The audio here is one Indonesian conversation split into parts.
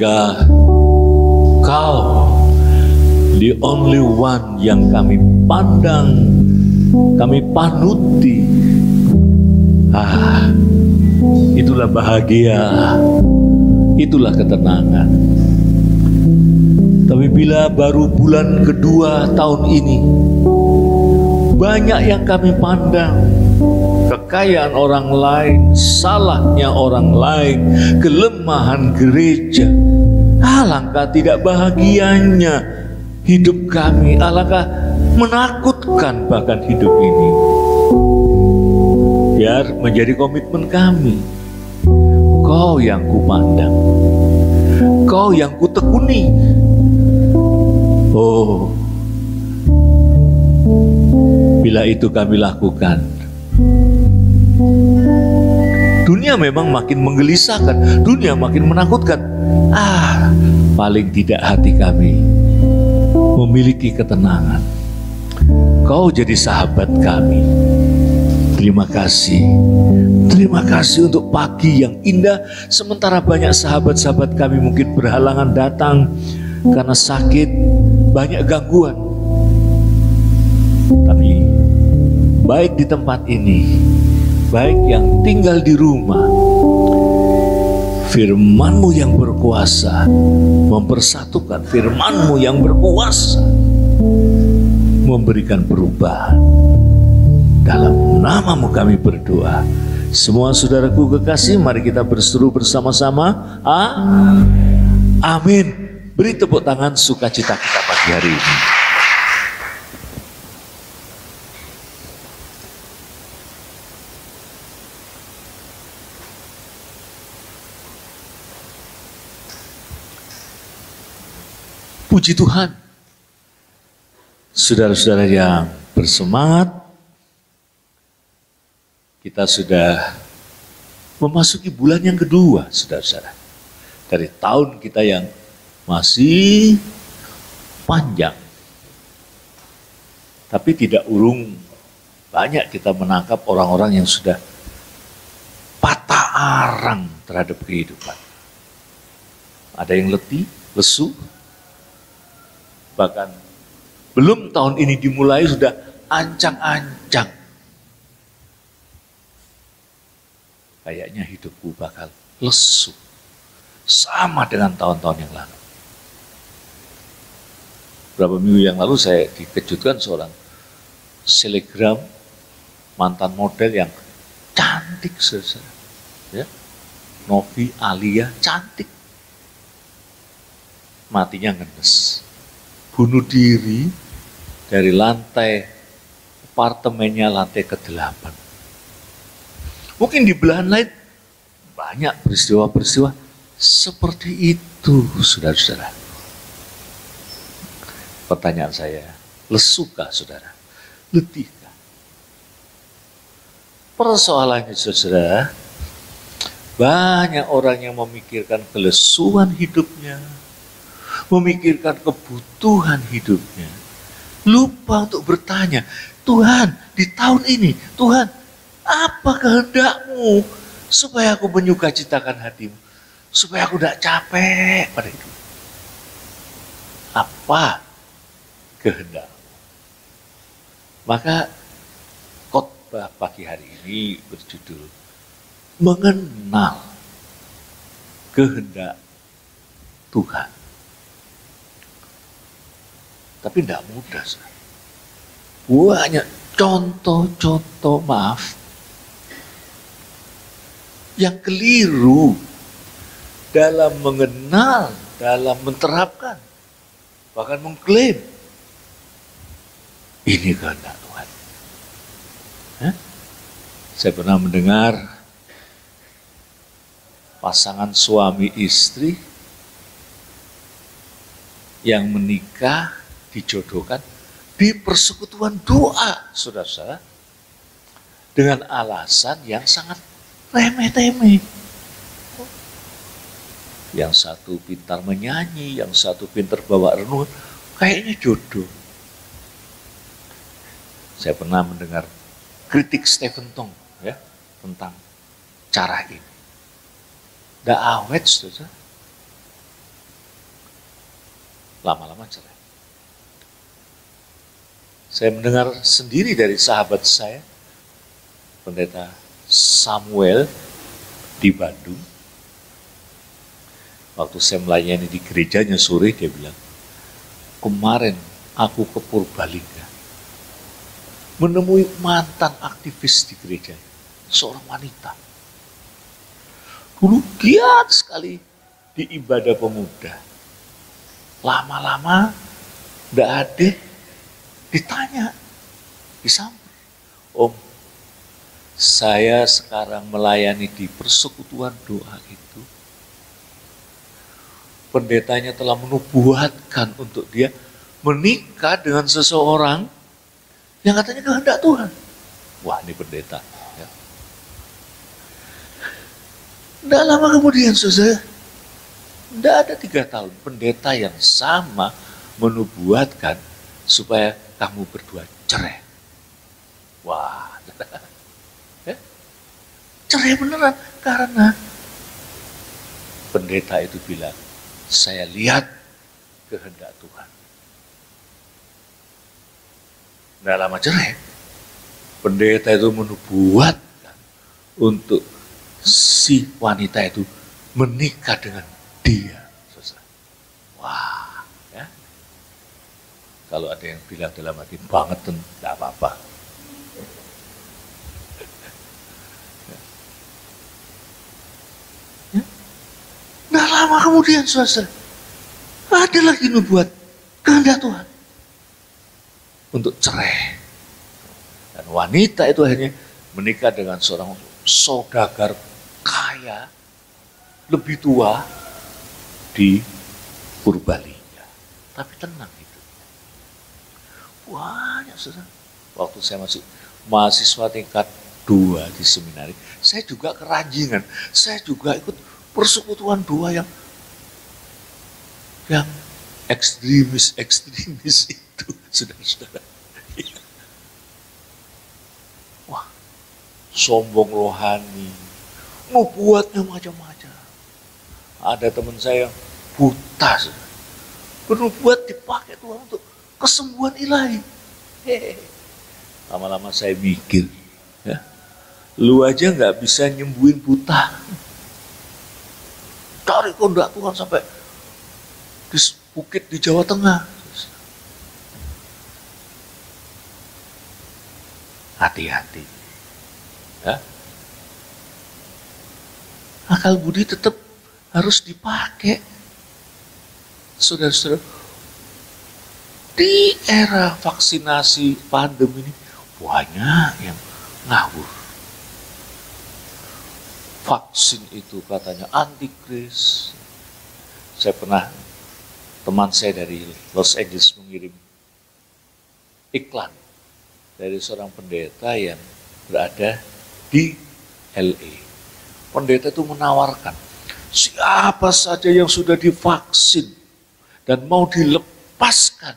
God, Kau the only one yang kami pandang, kami panuti. Itulah bahagia, itulah ketenangan. Tapi bila baru bulan kedua tahun ini, banyak yang kami pandang, kekayaan orang lain, salahnya orang lain, kelemahan gereja. Alangkah tidak bahagianya hidup kami, alangkah menakutkan bahkan hidup ini. Biar menjadi komitmen kami, Kau yang kupandang, Kau yang kutekuni. Oh, bila itu kami lakukan, dunia memang makin menggelisahkan, dunia makin menakutkan. Paling tidak hati kami memiliki ketenangan. Kau jadi sahabat kami. Terima kasih untuk pagi yang indah. Sementara banyak sahabat-sahabat kami mungkin berhalangan datang karena sakit, banyak gangguan. Tapi baik di tempat ini, baik yang tinggal di rumah, firman-Mu yang berkuasa mempersatukan, firman-Mu yang berkuasa memberikan perubahan. Dalam nama-Mu kami berdoa. Semua saudaraku kekasih, mari kita berseru bersama-sama. Amin. Beri tepuk tangan sukacita kita pagi hari ini. Puji Tuhan, saudara-saudara yang bersemangat, kita sudah memasuki bulan yang kedua, saudara-saudara. Dari tahun kita yang masih panjang, tapi tidak urung banyak kita menangkap orang-orang yang sudah patah arang terhadap kehidupan. Ada yang letih, lesu, bahkan belum tahun ini dimulai sudah ancang-ancang. Kayaknya hidupku bakal lesu, sama dengan tahun-tahun yang lalu. Beberapa minggu yang lalu saya dikejutkan seorang selegram mantan model yang cantik, saudara. Ya, Novi Alia, cantik. Matinya ngenes. Bunuh diri dari lantai apartemennya, lantai ke-8. Mungkin di belahan lain banyak peristiwa-peristiwa seperti itu, saudara-saudara. Pertanyaan saya, lesukah saudara? Letihkah? Persoalannya saudara, banyak orang yang memikirkan kelesuan hidupnya, memikirkan kebutuhan hidupnya, lupa untuk bertanya, Tuhan di tahun ini, Tuhan apa kehendak-Mu supaya aku menyukacitakan hati-Mu, supaya aku tidak capek pada hidup. Apa kehendak? Maka khotbah pagi hari ini berjudul Mengenal Kehendak Tuhan. Tapi tidak mudah. Banyak contoh-contoh yang keliru dalam mengenal, dalam menerapkan, bahkan mengklaim ini kehendak Tuhan. Saya pernah mendengar pasangan suami istri yang menikah, dijodohkan di persekutuan doa, saudara-saudara, dengan alasan yang sangat remeh-temeh. Yang satu pintar menyanyi, yang satu pintar bawa renungan, kayaknya jodoh. Saya pernah mendengar kritik Stephen Tong ya, tentang cara ini. Nggak awet, saudara. lama-lama cerai. Saya mendengar sendiri dari sahabat saya, Pendeta Samuel di Bandung. Waktu saya melayani di gerejanya sore, dia bilang, kemarin aku ke Purbalingga, menemui mantan aktivis di gereja, seorang wanita. Dulu giat sekali di ibadah pemuda. Lama-lama nggak ada, ditanya, disamper, Om, saya sekarang melayani di persekutuan doa itu. Pendetanya telah menubuatkan untuk dia menikah dengan seseorang yang katanya kehendak Tuhan. Wah, ini pendeta. Ya. Tidak lama kemudian, saudara, tidak ada 3 tahun, pendeta yang sama menubuatkan supaya kamu berdua cerai. Wah, ya. Cerai beneran, karena pendeta itu bilang, saya lihat kehendak Tuhan. Tidak lama cerai, pendeta itu menubuatkan untuk si wanita itu menikah dengan dia. Wah, ya. Kalau ada yang bilang dalam hati banget, tidak apa-apa. Nah lama kemudian, saudara, ada lagi nubuat kehendak Tuhan untuk cerai. Dan wanita itu akhirnya menikah dengan seorang saudagar kaya, lebih tua di Purbalingga. Tapi tenang itu. Banyak, saudara. Waktu saya masih mahasiswa tingkat 2 di seminari, saya juga keranjingan. Saya juga ikut persekutuan doa yang ekstremis itu, saudara-saudara. Wah, sombong rohani, nubuatnya macam-macam. Ada teman saya yang buta, saudara, bernubuat dipakai Tuhan untuk kesembuhan ilahi. Lama-lama saya mikir, ya, lu aja nggak bisa nyembuhin buta. Cari kehendak Tuhan sampai di bukit di Jawa Tengah. Hati-hati. Ya. Akal budi tetap harus dipakai. Saudara-saudara, di era vaksinasi pandemi ini banyak yang ngawur. Vaksin itu katanya antikris. Saya pernah, teman saya dari Los Angeles mengirim iklan dari seorang pendeta yang berada di LA. Pendeta itu menawarkan, siapa saja yang sudah divaksin dan mau dilepaskan,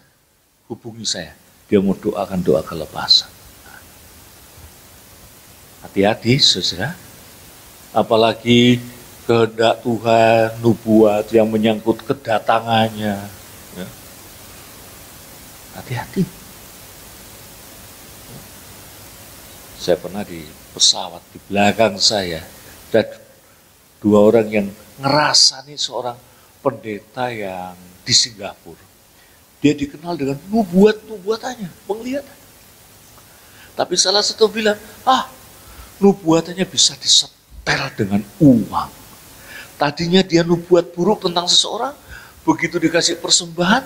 hubungi saya. Dia mau doakan doa kelepasan. Hati-hati, saudara. Apalagi kehendak Tuhan, nubuat yang menyangkut kedatangannya. Ya. Hati-hati. Saya pernah di pesawat, di belakang saya, ada 2 orang yang ngerasani seorang pendeta yang di Singapura. Dia dikenal dengan nubuatannya, penglihatan. Tapi salah satu bilang, nubuatannya bisa disetel dengan uang. Tadinya dia nubuat buruk tentang seseorang, begitu dikasih persembahan,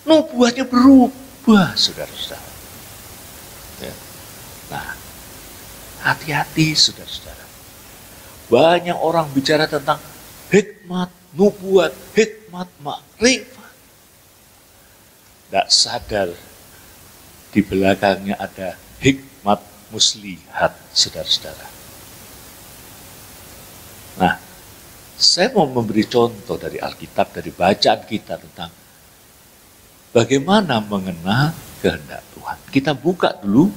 nubuatnya berubah, saudara-saudara. Ya. Nah, hati-hati, saudara-saudara. Banyak orang bicara tentang hikmat, nubuat, hikmat, makrifat. Tidak sadar di belakangnya ada hikmat muslihat, saudara-saudara. Nah, saya mau memberi contoh dari Alkitab, dari bacaan kita tentang bagaimana mengenal kehendak Tuhan. Kita buka dulu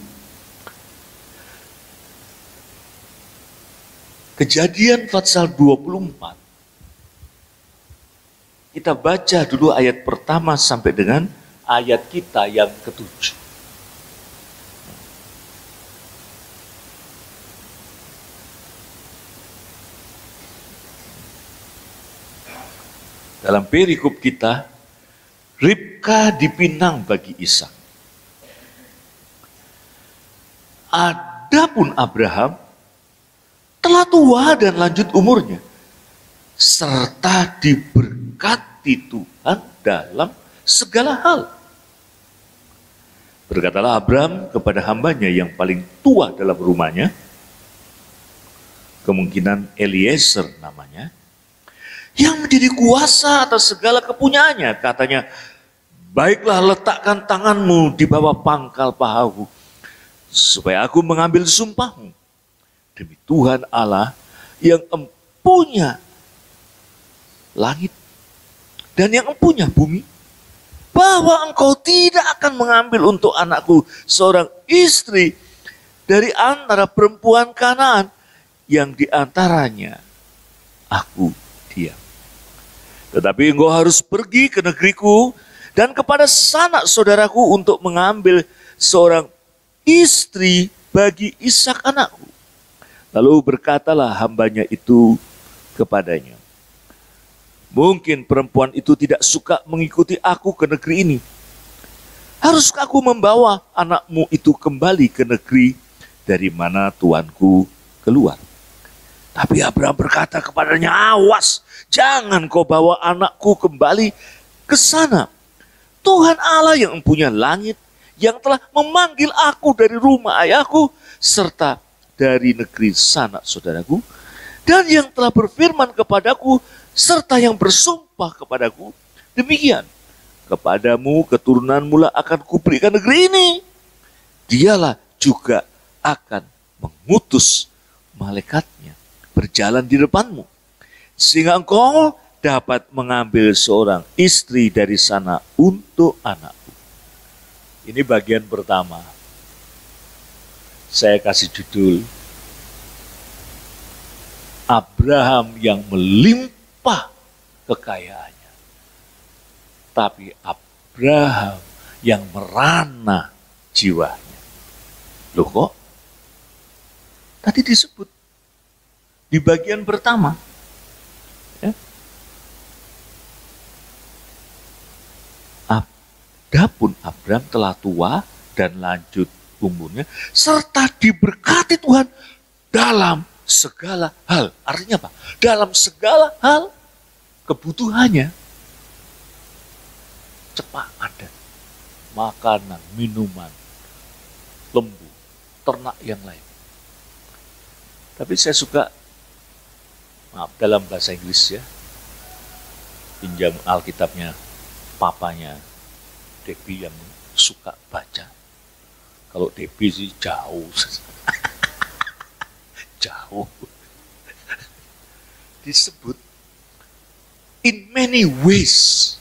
Kejadian pasal 24. Kita baca dulu ayat pertama sampai dengan ayat kita yang ketujuh. Dalam perikop kita, Ribka dipinang bagi Ishak. Adapun Abraham telah tua dan lanjut umurnya, serta diberkati Tuhan dalam segala hal. Berkatalah Abraham kepada hambanya yang paling tua dalam rumahnya, kemungkinan Eliezer namanya, yang menjadi kuasa atas segala kepunyaannya. Katanya, baiklah letakkan tanganmu di bawah pangkal pahaku, supaya aku mengambil sumpahmu. Demi Tuhan Allah yang empunya langit dan yang empunya bumi, bahwa engkau tidak akan mengambil untuk anakku seorang istri dari antara perempuan Kanaan yang diantaranya aku diam. Tetapi engkau harus pergi ke negeriku dan kepada sanak saudaraku untuk mengambil seorang istri bagi Ishak anakku. Lalu berkatalah hambanya itu kepadanya, mungkin perempuan itu tidak suka mengikuti aku ke negeri ini. Haruskah aku membawa anakmu itu kembali ke negeri dari mana tuanku keluar? Tapi Abraham berkata kepadanya, awas, jangan kau bawa anakku kembali ke sana. Tuhan Allah yang empunya langit, yang telah memanggil aku dari rumah ayahku, serta dari negeri sanak saudaraku, dan yang telah berfirman kepadaku, serta yang bersumpah kepadaku, demikian, kepadamu keturunanmu lah akan kuberikan negeri ini. Dialah juga akan mengutus malaikatnya berjalan di depanmu, sehingga engkau dapat mengambil seorang istri dari sana untuk anakku. Ini bagian pertama. Saya kasih judul, Abraham yang melimpah kekayaannya, tapi Abraham yang merana jiwanya. Loh kok? Tadi disebut di bagian pertama, ya. Adapun Abraham telah tua dan lanjut umurnya, serta diberkati Tuhan dalam segala hal. Artinya apa? Dalam segala hal kebutuhannya. Cepat ada makanan, minuman, lembu, ternak yang lain. Tapi saya suka, maaf, dalam bahasa Inggris ya, pinjam Alkitabnya papanya Debbie yang suka baca. Kalau Debbie sih jauh. Jauh. Disebut in many ways.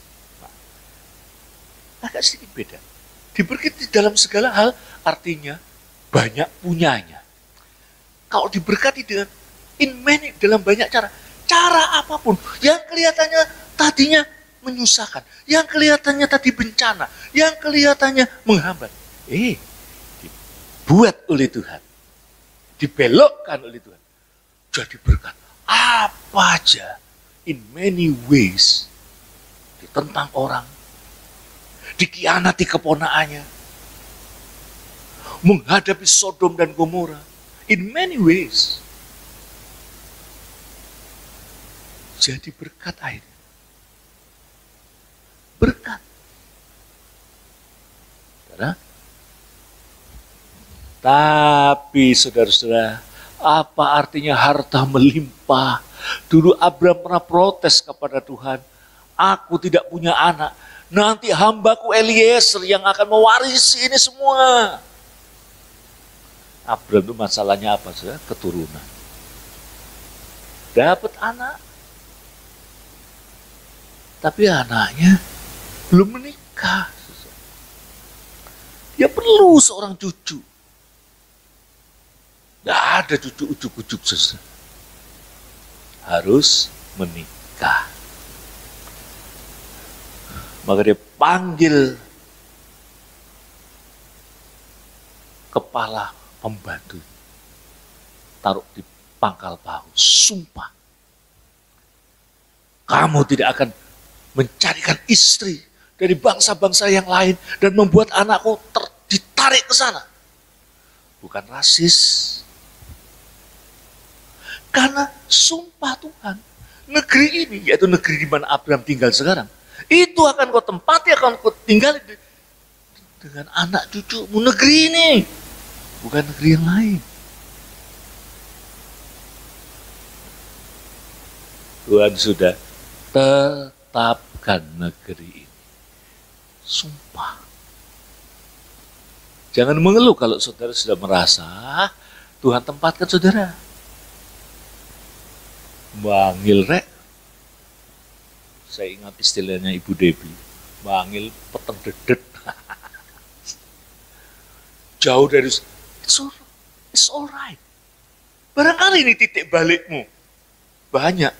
Agak sedikit beda. Diberkati dalam segala hal artinya banyak punyanya. Kalau diberkati dengan in many, dalam banyak cara. Cara apapun yang kelihatannya tadinya menyusahkan, yang kelihatannya tadi bencana, yang kelihatannya menghambat. Dibuat oleh Tuhan, dibelokkan oleh Tuhan, jadi berkat. Apa aja, in many ways, ditentang orang, dikhianati keponakannya, menghadapi Sodom dan Gomora, in many ways, jadi berkat akhirnya. Berkat. Karena tapi saudara-saudara, apa artinya harta melimpah? Dulu Abraham pernah protes kepada Tuhan, aku tidak punya anak, nanti hambaku Eliezer yang akan mewarisi ini semua. Abraham itu masalahnya apa, saudara? Keturunan. Dapat anak, tapi anaknya belum menikah. Dia perlu seorang cucu. Tidak ada cucu ujuk-ujuk, harus menikah. Maka dia panggil kepala pembantu, taruh di pangkal bahu, sumpah, kamu tidak akan mencarikan istri dari bangsa-bangsa yang lain dan membuat anakku ditarik ke sana. Bukan rasis, karena sumpah Tuhan, negeri ini, yaitu negeri di mana Abraham tinggal sekarang, itu akan kau tempati, akan kau tinggal dengan anak cucumu. Negeri ini, bukan negeri yang lain. Tuhan sudah tetapkan negeri ini. Sumpah. Jangan mengeluh kalau saudara sudah merasa Tuhan tempatkan saudara. Bangil rek. Saya ingat istilahnya Ibu Debbie. Bangil peteng dedet. Jauh dari it's alright. Barangkali ini titik balikmu. Banyak.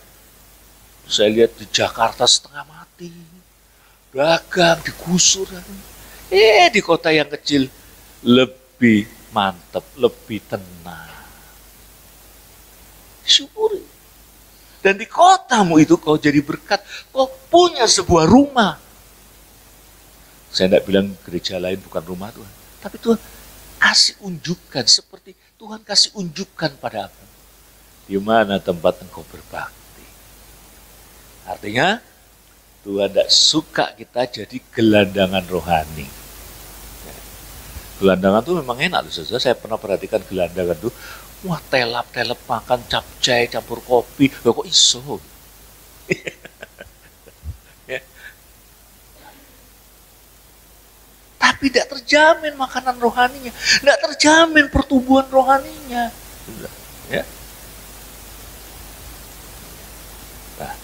Saya lihat di Jakarta setengah mati. Dagang, digusur. Di kota yang kecil lebih mantap, lebih tenang. Syukuri. Dan di kotamu itu kau jadi berkat. Kau punya sebuah rumah. Saya tidak bilang gereja lain bukan rumah Tuhan. Tapi Tuhan kasih unjukkan seperti Tuhan kasih unjukkan pada aku. Di mana tempat engkau berbakti. Artinya Tuhan tidak suka kita jadi gelandangan rohani. Gelandangan itu memang enak. Saya pernah perhatikan gelandangan itu. Wah, telap makan capcay, campur kopi. Loh, kok iso? Ya. Tapi tidak terjamin makanan rohaninya. Tidak terjamin pertumbuhan rohaninya. Ya. Nah,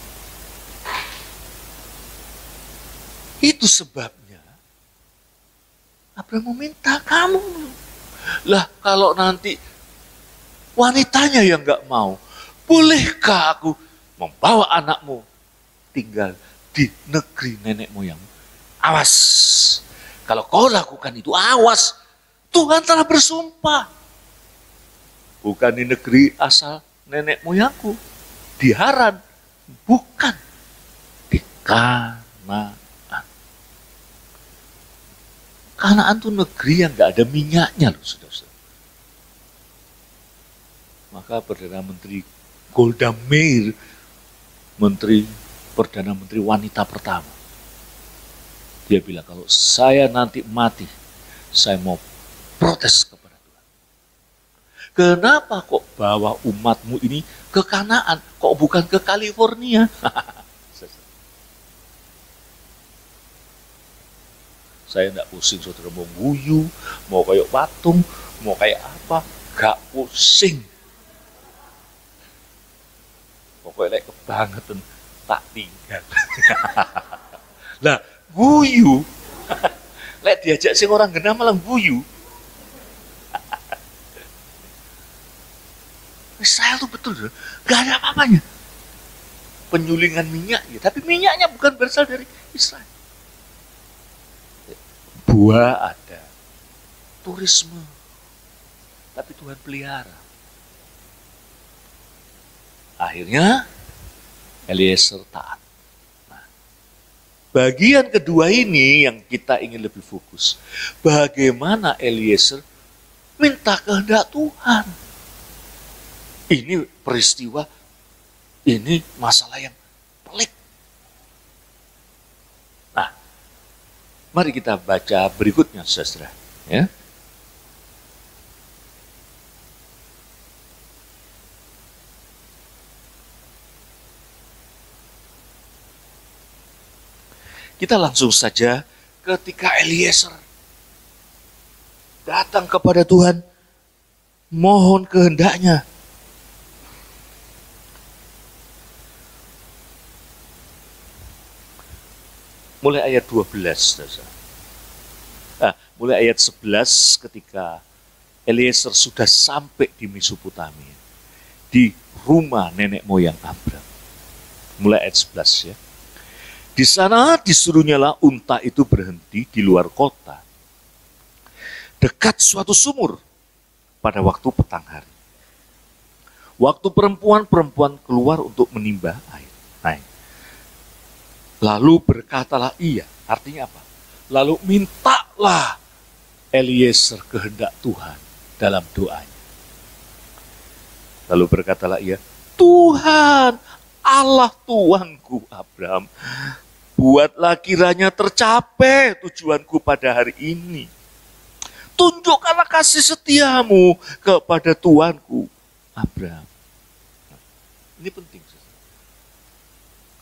itu sebabnya Abraham meminta kamu. Lah, kalau nanti wanitanya yang nggak mau, bolehkah aku membawa anakmu tinggal di negeri nenek moyang? Awas, kalau kau lakukan itu, awas. Tuhan telah bersumpah. Bukan di negeri asal nenek moyangku, di Haran, bukan di Kanaan. Kanaan itu negeri yang nggak ada minyaknya loh, saudara-saudara. Maka Perdana Menteri Golda Meir, Perdana Menteri wanita pertama, dia bilang, kalau saya nanti mati, saya mau protes kepada Tuhan. Kenapa kok bawa umatmu ini ke Kanaan, kok bukan ke California? Saya tidak pusing, saudara, mau guyu, mau kayak patung, mau kayak apa, gak pusing. Pokoknya kebangetan tak tinggal. Lah, guyu. Lek diajak sing orang genah malah guyu. Israel tuh betul, gak ada apa-apanya. Penyulingan minyak, ya, tapi minyaknya bukan berasal dari Israel. Buah ada, turisme, tapi Tuhan pelihara. Akhirnya Eliezer taat. Nah, bagian kedua ini yang kita ingin lebih fokus. Bagaimana Eliezer minta kehendak Tuhan. Ini peristiwa, ini masalah yang pelik. Nah, mari kita baca berikutnya, saudara. Ya. Kita langsung saja ketika Eliezer datang kepada Tuhan, mohon kehendaknya. Mulai ayat 12. Mulai ayat 11 ketika Eliezer sudah sampai di Mesopotamia, di rumah nenek moyang Abraham. Mulai ayat 11 ya. Di sana disuruhnyalah unta itu berhenti di luar kota, dekat suatu sumur pada waktu petang hari. Waktu perempuan-perempuan keluar untuk menimba air. Nah, lalu berkatalah ia, artinya apa? Lalu mintalah Eliezer kehendak Tuhan dalam doanya. Lalu berkatalah ia, Tuhan, Allah Tuanku Abraham, buatlah kiranya tercapai tujuanku pada hari ini. Tunjukkanlah kasih setiamu kepada Tuanku Abraham. Ini penting.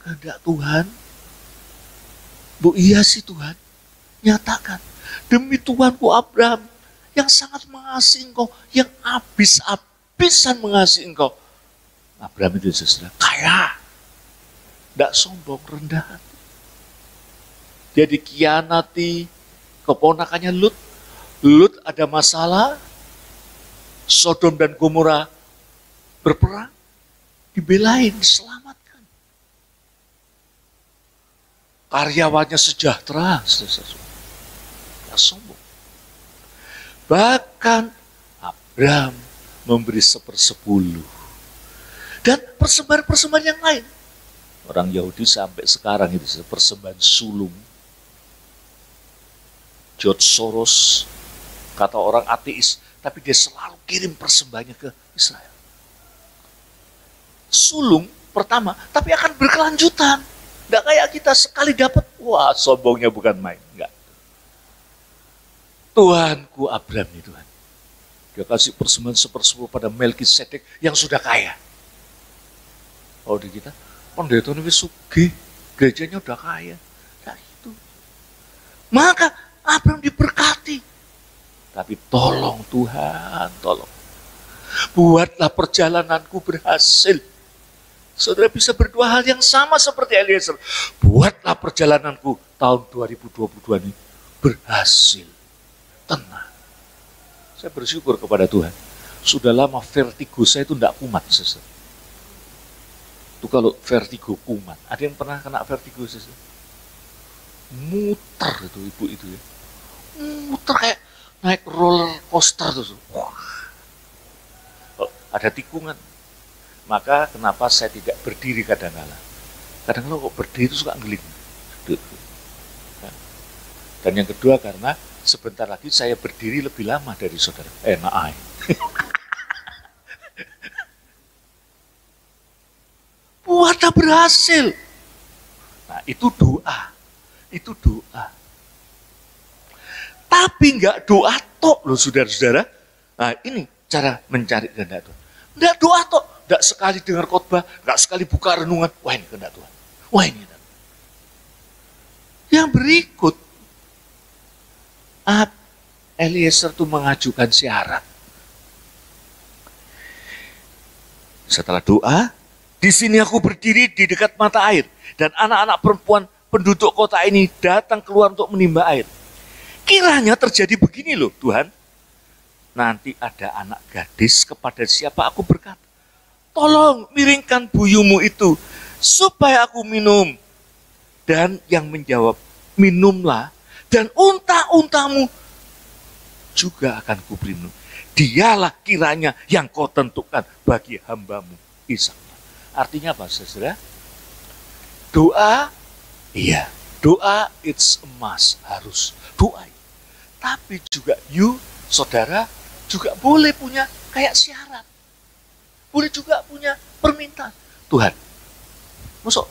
Kehendak Tuhan, Bu, iya sih Tuhan, nyatakan. Demi Tuanku Abraham yang sangat mengasihi engkau, yang habis-habisan mengasihi engkau. Abraham itu saudara kaya, tidak sombong, rendah hati. Dia dikhianati keponakannya Lut. Lut ada masalah, Sodom dan Gomora berperang, dibelain, diselamatkan. Karyawannya sejahtera, tidak sombong. Bahkan Abraham memberi 1/10. Dan persembahan-persembahan yang lain. Orang Yahudi sampai sekarang itu persembahan sulung. George Soros, kata orang ateis, tapi dia selalu kirim persembahannya ke Israel. Sulung pertama, tapi akan berkelanjutan. Tidak kayak kita sekali dapat, wah sombongnya bukan main. Enggak. Tuhanku Abraham nih Tuhan. Dia kasih persembahan 1/10 pada Melkisedek yang sudah kaya. Oh di kita, pendeta ini sugih, gerejanya udah kaya. Nah itu. Maka Abraham diberkati. Tapi tolong Tuhan, tolong. Buatlah perjalananku berhasil. Saudara bisa berdoa hal yang sama seperti Eliezer. Buatlah perjalananku tahun 2022 ini berhasil. Tenang. Saya bersyukur kepada Tuhan. Sudah lama vertigo saya itu tidak kumat. Saudara. Itu kalau vertigo kumat. Ada yang pernah kena vertigo? Muter itu ibu itu ya. Muter kayak naik roller coaster tuh. Wah. Ada tikungan. Maka kenapa saya tidak berdiri kadang-kala. Kadang-kala kok berdiri itu suka ngeling. Dan yang kedua karena sebentar lagi saya berdiri lebih lama dari saudara. Enak. Buatlah berhasil. Nah itu doa. Itu doa. Tapi enggak doa tok loh saudara-saudara. Nah ini cara mencari kehendak Tuhan. Enggak doa tok. Enggak sekali dengar khotbah. Enggak sekali buka renungan. Wah ini kehendak Tuhan. Wah ini. Yang berikut. Eliezer itu mengajukan syarat. Setelah doa. Di sini aku berdiri di dekat mata air. Dan anak-anak perempuan penduduk kota ini datang keluar untuk menimba air. Kiranya terjadi begini loh Tuhan. Nanti ada anak gadis kepada siapa aku berkata. Tolong miringkan buyumu itu. Supaya aku minum. Dan yang menjawab. Minumlah. Dan unta-untamu juga akan kuberi minum. Dialah kiranya yang kau tentukan bagi hambamu Ishak. Artinya apa saudara? Doa, iya. Doa it's a must, harus. Doa. Tapi juga saudara, juga boleh punya kayak syarat. Boleh juga punya permintaan. Tuhan, masuk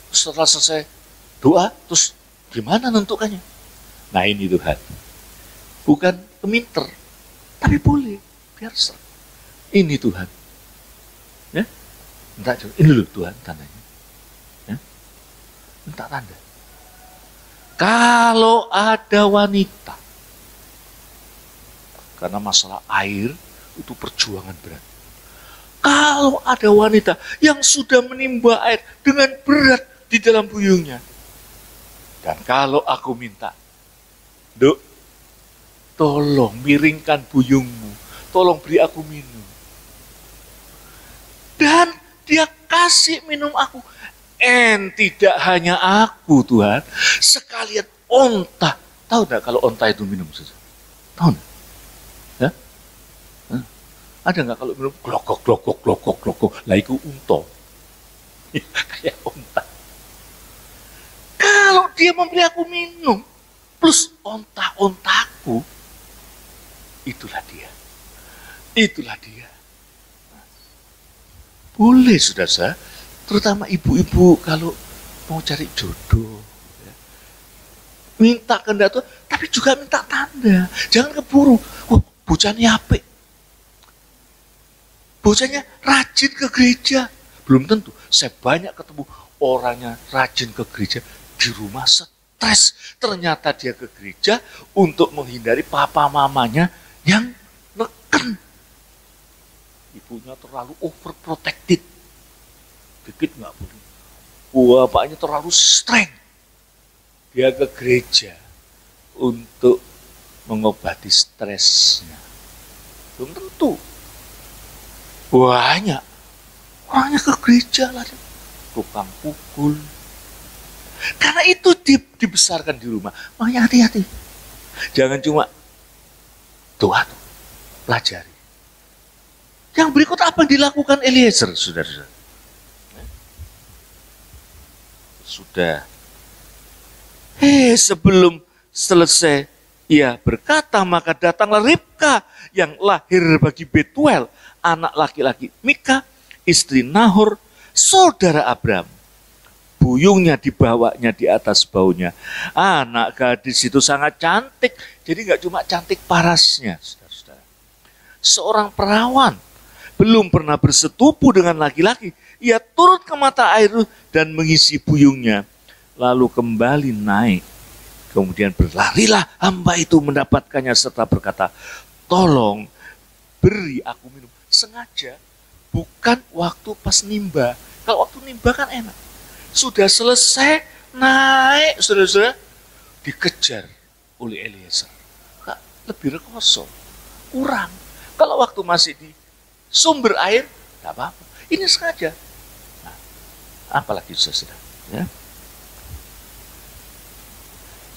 setelah selesai doa, terus gimana nentukannya? Nah ini Tuhan. Bukan keminter, tapi boleh. Biar ser. Ini Tuhan. Ya? Minta, ini loh Tuhan tandanya. Ya? Minta tanda. Kalau ada wanita, karena masalah air itu perjuangan berat. Kalau ada wanita yang sudah menimba air dengan berat di dalam buyungnya. Dan kalau aku minta, Duk, tolong miringkan buyungmu, tolong beri aku minum. Dan dia kasih minum aku. Tidak hanya aku Tuhan, sekalian onta. Tahu enggak kalau onta itu minum? Tahu enggak? Ya? Hah? Ada enggak kalau minum glokok, glokok, glokok, glokok? Lah itu unta. Kayak onta. Kalau dia memberi aku minum, plus onta-ontaku, itulah dia. Itulah dia. Boleh saudara, terutama ibu-ibu kalau mau cari jodoh. Ya. Minta kehendak Tuhan, tapi juga minta tanda. Jangan keburu. Oh, bocahnya apik. Bocahnya rajin ke gereja. Belum tentu. Saya banyak ketemu orangnya rajin ke gereja, di rumah stres. Ternyata dia ke gereja untuk menghindari papa mamanya yang neken. Ibunya terlalu overprotected. Dikit nggak boleh. Bapaknya terlalu strength. Dia ke gereja untuk mengobati stresnya. Belum tentu. Banyak. Orangnya ke gereja lah. Tukang pukul. Karena itu dibesarkan di rumah. Makanya hati-hati. Jangan cuma doa tuh. Pelajari. Yang berikut apa yang dilakukan Eliezer, saudara-saudara? Sudah. Sebelum selesai ia berkata, maka datanglah Ribka yang lahir bagi Betuel, anak laki-laki Mika, istri Nahor, saudara Abraham. Buyungnya dibawanya di atas baunya. Anak gadis itu sangat cantik. Jadi nggak cuma cantik parasnya, saudara-saudara. Seorang perawan belum pernah bersetubuh dengan laki-laki. Ia turut ke mata air dan mengisi buyungnya. Lalu kembali naik. Kemudian berlarilah hamba itu mendapatkannya serta berkata, tolong beri aku minum. Sengaja, bukan waktu pas nimba. Kalau waktu nimba kan enak. Sudah selesai, naik, saudara-saudara, dikejar oleh Eliezer. Lebih rekoso, kurang. Kalau waktu masih di sumber air, tidak apa-apa. Ini sengaja. Nah, apalagi saudara. Ya.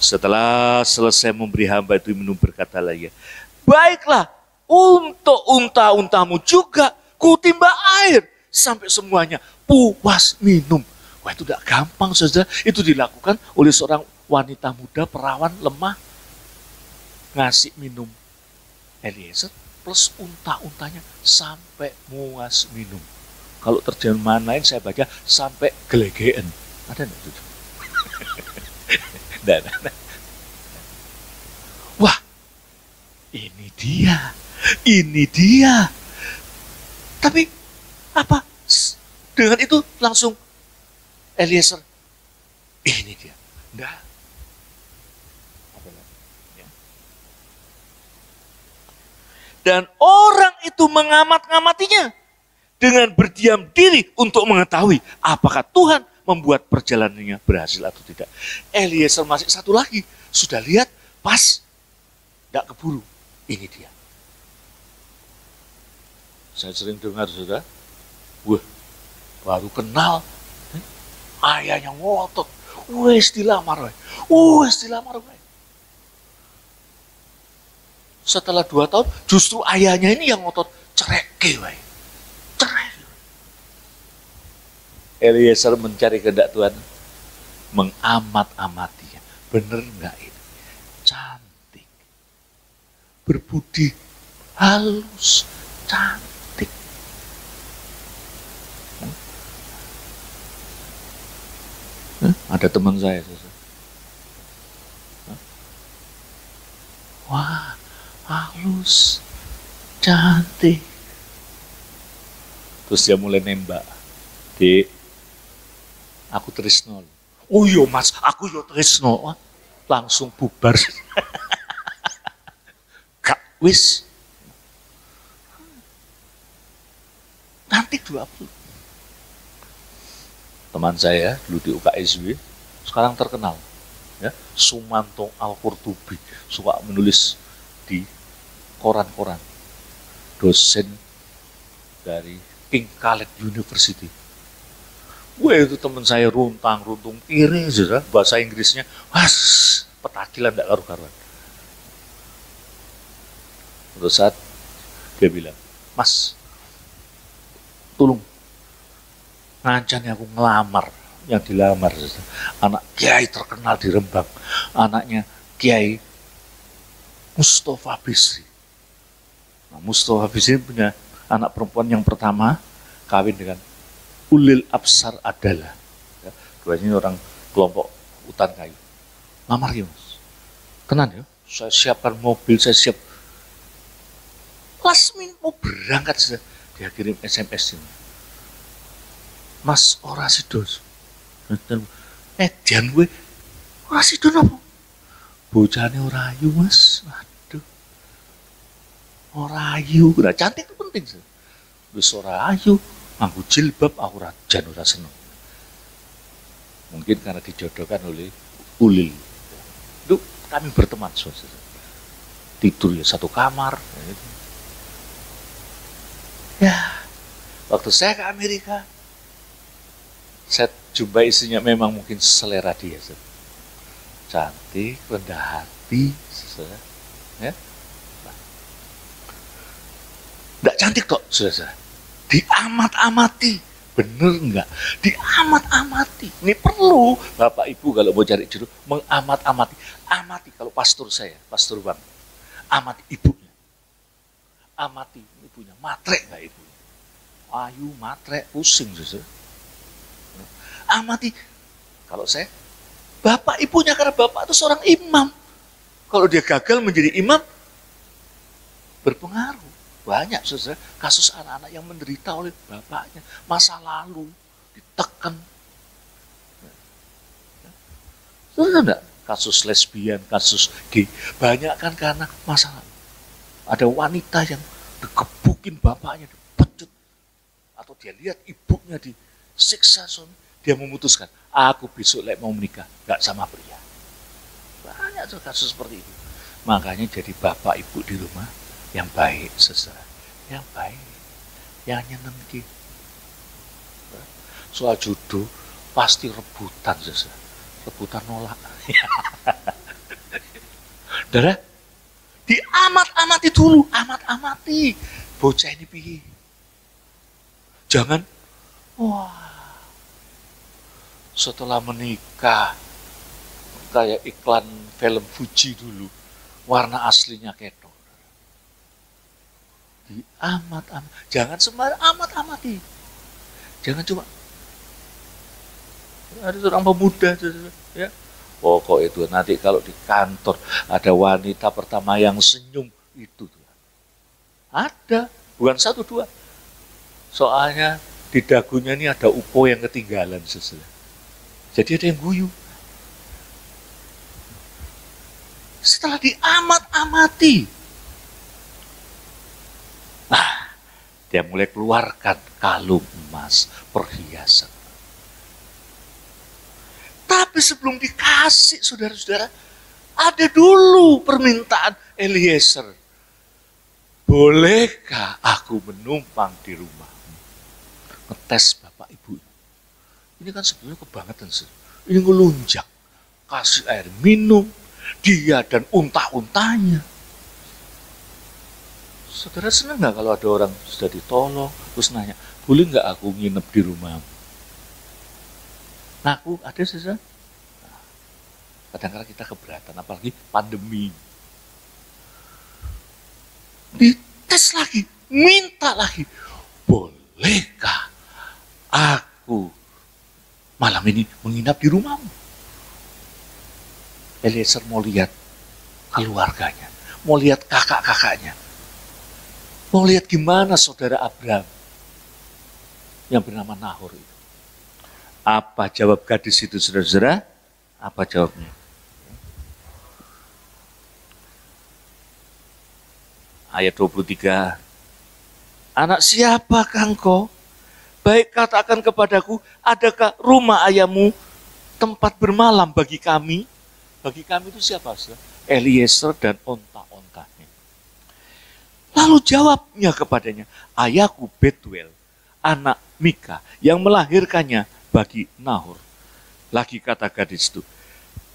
Setelah selesai memberi hamba itu minum, berkatalah ia, baiklah, untuk unta-untamu juga kutimba air sampai semuanya puas minum. Wah, itu tidak gampang, saudara. Itu dilakukan oleh seorang wanita muda, perawan, lemah. Ngasih minum Eliezer plus unta-untanya sampai muas minum. Kalau terjemahan lain saya baca sampai gelegeen. Ada enggak itu? Nah. Wah, ini dia. Ini dia. Tapi apa? Dengan itu langsung Eliezer, ini dia. Enggak. Ya. Dan orang itu mengamat-ngamatinya dengan berdiam diri untuk mengetahui apakah Tuhan membuat perjalanannya berhasil atau tidak. Eliezer masih satu lagi. Sudah lihat, pas. Tidak keburu. Ini dia. Saya sering dengar, saudara. Wah, baru kenal. Ayahnya ngotot. Wes dilamar. Wes dilamar. Setelah 2 tahun, justru ayahnya ini yang ngotot. Cerai. Cerai. Eliezer mencari kehendak Tuhan. Mengamat-amatinya. Bener enggak ini? Cantik. Berbudi halus. Cantik. Ada teman saya. Wah, halus, cantik. Terus dia mulai nembak. Dik, aku tresno. Oh iya mas, aku yo tresno. Langsung bubar. Gak wis. Cantik 20. Teman saya dulu di UKSW, sekarang terkenal. Ya, Sumanto Al-Qurtubi, suka menulis di koran-koran. Dosen dari King Khaled University. Wah itu teman saya runtung kiri, saudara. Bahasa Inggrisnya, was, petakilan tidak karu-karuan. Suatu saat dia bilang, Mas, tolong, ngancani aku ngelamar. Yang dilamar, saudara. Anak kiai terkenal di Rembang. Anaknya Kiai Mustafa Bisri. Nah, Mustafa Bisri punya anak perempuan yang pertama, kawin dengan Ulil Absar adalah. Ya, duanya orang kelompok hutan kayu. Lamar ya Mas. Tenan ya, saya siapkan mobil, saya siap. Last minute mau berangkat saja. Dia kirim SMS ini. Mas ora sidos. Dian gue ora sido napa? Bocahane ora ayu Mas. Waduh. Ora ayu, nah cantik itu penting sih. Wis ora ayu, nganggo jilbab aku jan ora seneng. Mungkin karena dijodohkan oleh Ulil. Itu kami berteman saudara. Tidur ya satu kamar. Ya, waktu saya ke Amerika, saya jumpa istrinya memang mungkin selera dia. Cantik, rendah hati, saudara. Ya. Nggak cantik kok, saudara. Diamat-amati, bener nggak? Diamat-amati. Ini perlu Bapak Ibu kalau mau cari jodoh mengamat-amati. Amati kalau pastor saya, pastor Bang. Amati ibunya. Amati ibunya, matrek nggak ibunya? Ayu, matrek, pusing, saudara. Amati, kalau saya, bapak ibunya, karena bapak itu seorang imam. Kalau dia gagal menjadi imam, berpengaruh. Banyak saudara, kasus anak-anak yang menderita oleh bapaknya, masa lalu, ditekan. Saudara enggak? Kasus lesbian, kasus gay, banyak kan karena masa lalu. Ada wanita yang dikebukin bapaknya, dipecut. Atau dia lihat ibunya disiksa, dia memutuskan, aku besok mau menikah, gak sama pria. Banyak tuh kasus seperti itu. Makanya jadi bapak ibu di rumah yang baik, saudara. Yang baik, yang nyenengin. Soal jodoh pasti rebutan, saudara. Rebutan nolak. Saudara, diamat-amati dulu, amat-amati. Bocah ini piye. Jangan, wah, setelah menikah kayak iklan film Fuji dulu, warna aslinya ketok. Diamat-amat, jangan sembarang amat-amati. Jangan cuma ada seorang pemuda, ya. Pokok itu nanti kalau di kantor ada wanita pertama yang senyum itu, ada, bukan satu dua. Soalnya di dagunya ini ada upo yang ketinggalan, saudara. Jadi ada yang guyu. Setelah diamat-amati, nah, dia mulai keluarkan kalung emas, perhiasan. Tapi sebelum dikasih, saudara-saudara, ada dulu permintaan Eliezer. Bolehkah aku menumpang di rumahmu? Ngetes bapak ibu. Ini kan sebetulnya kebangetan, ini ngelunjak, kasih air minum, dia dan unta-untanya. Saudara senang nggak kalau ada orang sudah ditolong, terus nanya, boleh nggak aku nginep di rumahmu? Nah, aku ada saudara. Nah, kadang-kadang kita keberatan, apalagi pandemi. Dites lagi, minta lagi, bolehkah aku malam ini menginap di rumahmu? Eliezer mau lihat keluarganya, mau lihat kakak-kakaknya, mau lihat gimana saudara Abraham yang bernama Nahor itu. Apa jawab gadis itu, saudara-saudara? Apa jawabnya? Ayat 23, anak siapakah engkau? Baik katakan kepadaku, adakah rumah ayahmu tempat bermalam bagi kami? Bagi kami itu siapa? Eliezer dan onta-ontanya. Lalu jawabnya kepadanya, ayahku Betuel, anak Mika, yang melahirkannya bagi Nahor. Lagi kata gadis itu,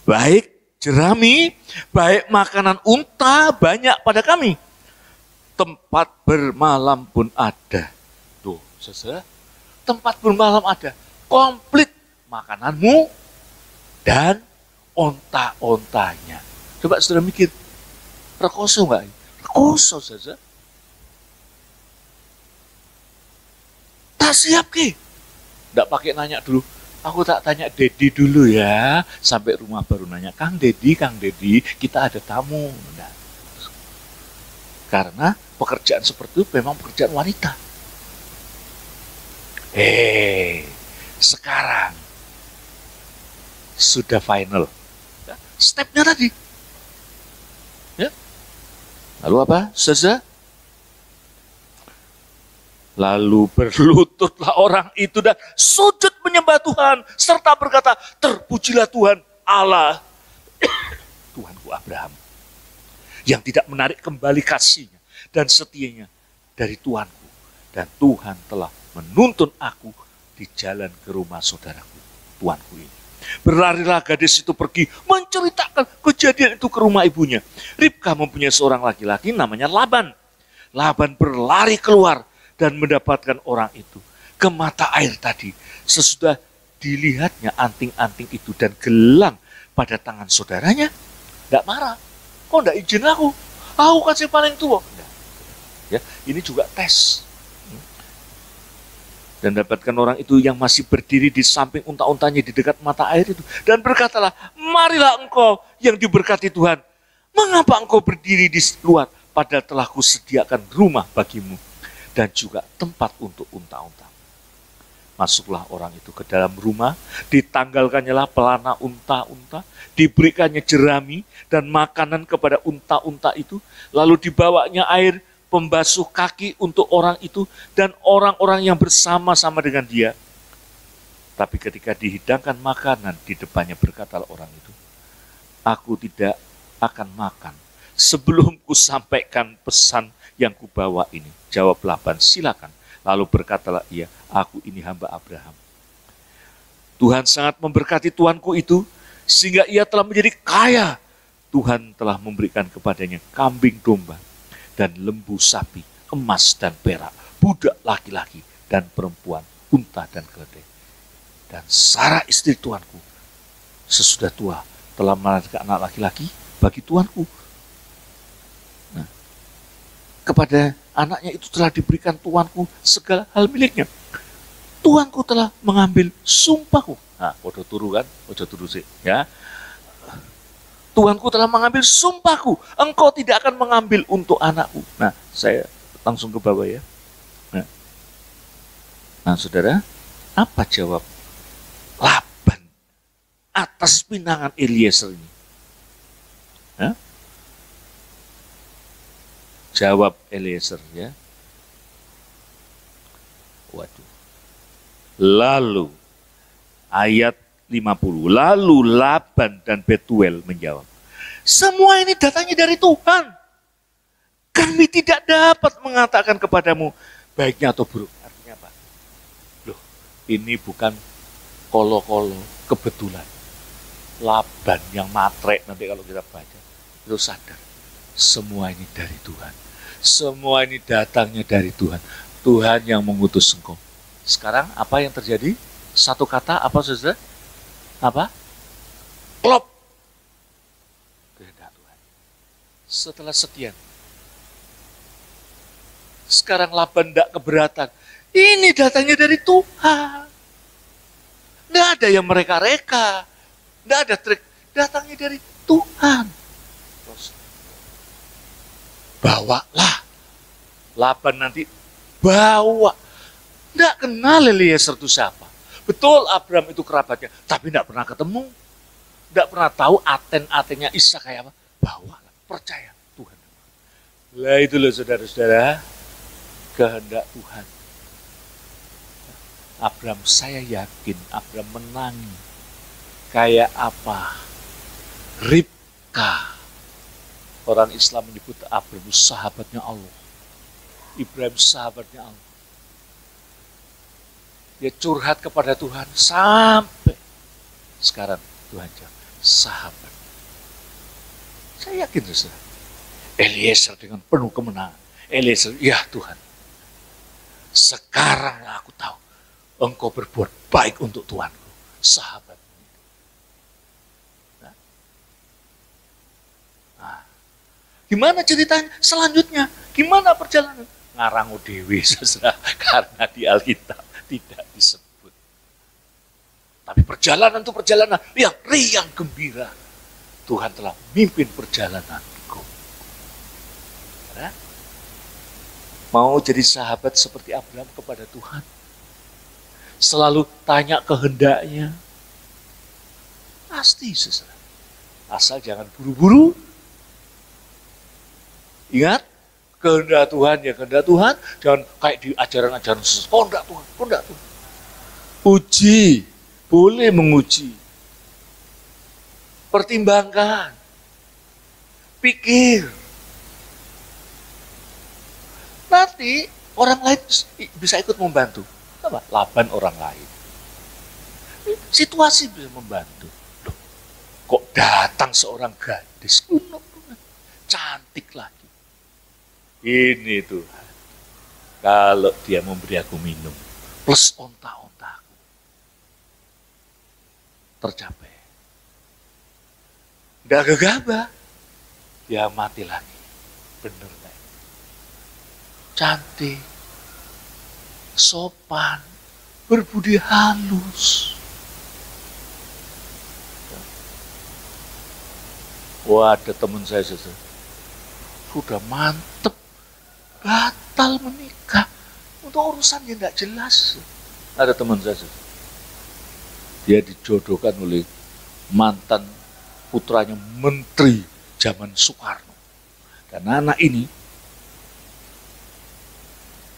baik jerami, baik makanan unta banyak pada kami. Tempat bermalam pun ada. Tuh, saudara, tempat bermalam ada. Komplit makananmu dan onta-ontanya. Coba saudara mikir, rekoso enggak? Rekoso saja. Tak siap ke? Enggak pakai nanya dulu. Aku tak tanya Dedi dulu ya. Sampai rumah baru nanya, Kang Dedi, kita ada tamu. Nah, karena pekerjaan seperti itu memang pekerjaan wanita. Sekarang sudah final. Stepnya tadi. Ya. Lalu apa? Saudara? Lalu berlututlah orang itu dan sujud menyembah Tuhan serta berkata, terpujilah Tuhan Allah Tuhanku Abraham yang tidak menarik kembali kasihnya dan setianya dari Tuhanku, dan Tuhan telah menuntun aku di jalan ke rumah saudaraku Tuanku ini. Berlarilah gadis itu pergi menceritakan kejadian itu ke rumah ibunya. Ribka mempunyai seorang laki-laki namanya Laban. Laban berlari keluar dan mendapatkan orang itu ke mata air tadi. Sesudah dilihatnya anting-anting itu dan gelang pada tangan saudaranya, tidak marah. Kok tidak izin aku? Aku kan si paling tua. Nah, ya, ini juga tes. Dan dapatkan orang itu yang masih berdiri di samping unta-untanya di dekat mata air itu. Dan berkatalah, marilah engkau yang diberkati Tuhan. Mengapa engkau berdiri di luar? Padahal telah kusediakan rumah bagimu dan juga tempat untuk unta-unta. Masuklah orang itu ke dalam rumah, ditanggalkannya pelana unta-unta, diberikannya jerami dan makanan kepada unta-unta itu, lalu dibawanya air pembasuh kaki untuk orang itu dan orang-orang yang bersama-sama dengan dia. Tapi ketika dihidangkan makanan di depannya, berkatalah orang itu, aku tidak akan makan sebelum kusampaikan pesan yang kubawa ini. Jawab Laban, silakan. Lalu berkatalah ia, aku ini hamba Abraham. Tuhan sangat memberkati tuanku itu, sehingga ia telah menjadi kaya. Tuhan telah memberikan kepadanya kambing domba, dan lembu sapi, emas dan perak, budak laki-laki dan perempuan, unta dan keledai. Dan Sarah istri tuanku, sesudah tua, telah melahirkan anak laki-laki bagi tuanku. Nah, kepada anaknya itu telah diberikan tuanku segala hal miliknya. Tuanku telah mengambil sumpahku. Nah, ojo turu kan? Ojo turu sih, ya. Tuanku telah mengambil sumpahku. Engkau tidak akan mengambil untuk anakku. Nah, saya langsung ke bawah ya. Nah, saudara, apa jawab Laban atas pinangan Eliezer ini? Nah, jawab Eliezer ya. Waduh. Lalu ayat 50. Lalu Laban dan Betuel menjawab, semua ini datangnya dari Tuhan. Kami tidak dapat mengatakan kepadamu baiknya atau buruk. Artinya apa? Loh, ini bukan kolo-kolo kebetulan. Laban yang matre nanti kalau kita baca, itu sadar. Semua ini dari Tuhan. Semua ini datangnya dari Tuhan. Tuhan yang mengutus engkau. Sekarang apa yang terjadi? Satu kata apa saudara? Apa? Klop. Kehendak Tuhan. Setelah sekian. Sekarang Laban tidak keberatan. Ini datangnya dari Tuhan. Tidak ada yang mereka-reka. Tidak ada trik. Datangnya dari Tuhan. Bawalah. Laban nanti bawa. Tidak kenal Eliezer itu siapa. Betul Abraham itu kerabatnya, tapi tidak pernah ketemu. Tidak pernah tahu aten-atennya Ishak kayak apa. Bawalah, percaya Tuhan. Lah itu loh saudara-saudara, kehendak Tuhan. Abraham, saya yakin Abraham menangi. Kayak apa? Ribka. Orang Islam menyebut Abraham sahabatnya Allah. Ibrahim sahabatnya Allah. Dia curhat kepada Tuhan sampai sekarang Tuhan jawab, sahabat. Saya yakin, saudara. Eliezer dengan penuh kemenangan. Eliezer, ya Tuhan, sekarang aku tahu Engkau berbuat baik untuk Tuanku, sahabat. Nah, gimana ceritanya selanjutnya? Gimana perjalanan? Ngarangu dewi, saudara, karena di Alkitab tidak disebut. Tapi perjalanan itu perjalanan yang riang gembira. Tuhan telah memimpin perjalananku. Nah, mau jadi sahabat seperti Abraham kepada Tuhan? Selalu tanya kehendaknya. Pasti, saudara. Asal jangan buru-buru. Ingat, kehendak Tuhan ya kehendak Tuhan. Jangan kayak di ajaran-ajaran sesat. Kehendak Tuhan, kehendak Tuhan. Uji, boleh menguji. Pertimbangkan. Pikir. Nanti orang lain bisa ikut membantu. Apa? Laban orang lain. Situasi bisa membantu. Loh, kok datang seorang gadis cantik lagi. Ini Tuhan. Kalau dia memberi aku minum plus onta-ontaku tercapai. Nggak gegabah. Dia mati lagi. Bener gak? Cantik. Sopan, berbudi halus. Wah, ada teman saya sudah mantep, batal menikah untuk urusan yang tidak jelas. Ada teman saya, dia dijodohkan oleh mantan putranya menteri zaman Soekarno. Dan anak ini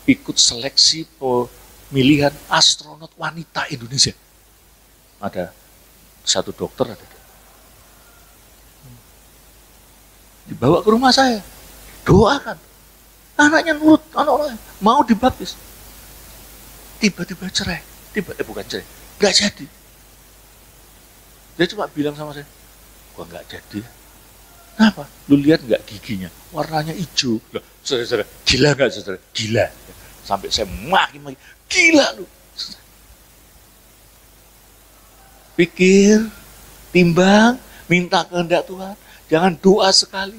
ikut seleksi pemilihan astronot wanita Indonesia. Ada satu dokter, dibawa ke rumah saya, doakan. Anaknya nurut, anak-anaknya mau dibaptis. Tiba-tiba cerai, bukan cerai, nggak jadi. Dia cuma bilang sama saya, kok nggak jadi? Kenapa? Lu lihat nggak giginya? Warnanya hijau. Loh, saudara, gila nggak saudara? Gila. Sampai saya maki-maki, gila lu. Pikir, timbang, minta kehendak Tuhan. Jangan doa sekali.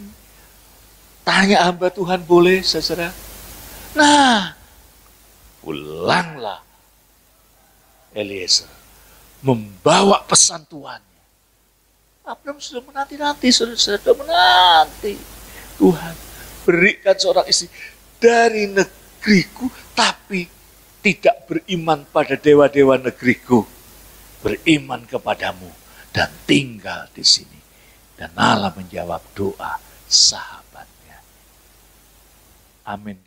Tanya hamba Tuhan boleh, saudara. Nah, pulanglah Eliezer membawa pesan Tuhannya. Abraham sudah menanti-nanti, sudah menanti. Tuhan, berikan seorang istri dari negeriku, tapi tidak beriman pada dewa-dewa negeriku. Beriman kepadamu dan tinggal di sini. Dan Allah menjawab doa sahabatnya. Amin.